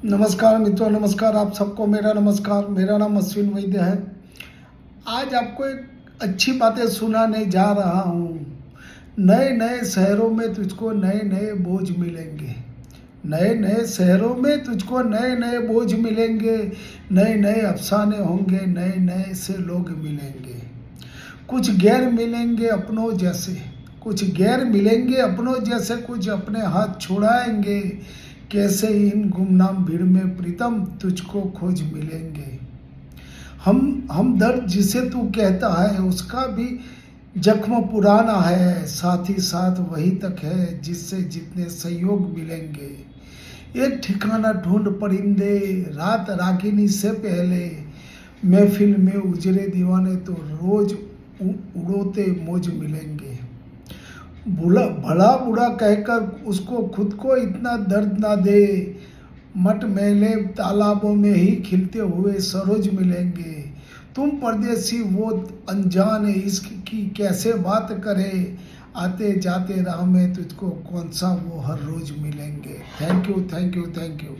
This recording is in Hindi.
नमस्कार मित्रों, नमस्कार आप सबको मेरा नमस्कार। मेरा नाम अश्विन वैद्य है। आज आपको एक अच्छी बातें सुनाने जा रहा हूँ। नए नए शहरों में तुझको नए नए बोझ मिलेंगे। नए नए शहरों में तुझको नए नए बोझ मिलेंगे। नए नए अफसाने होंगे, नए नए से लोग मिलेंगे। कुछ गैर मिलेंगे अपनों जैसे, कुछ गैर मिलेंगे अपनों जैसे, कुछ अपने हाथ छुड़ाएंगे। कैसे इन गुमनाम भीड़ में प्रीतम तुझको खोज मिलेंगे। हम दर्द जिसे तू कहता है उसका भी जख्म पुराना है, साथ ही साथ वही तक है जिससे जितने सहयोग मिलेंगे। एक ठिकाना ढूंढ परिंदे रात रागिनी से पहले, महफिल में उजरे दीवाने तो रोज उड़ोते मौज मिलेंगे। भला बुरा कहकर उसको खुद को इतना दर्द ना दे, मट मैले तालाबों में ही खिलते हुए सरोज मिलेंगे। तुम परदेसी वो अनजान इश्क की कैसे बात करे, आते जाते राह में तुझको कौन सा वो हर रोज मिलेंगे। Thank you, thank you, thank you.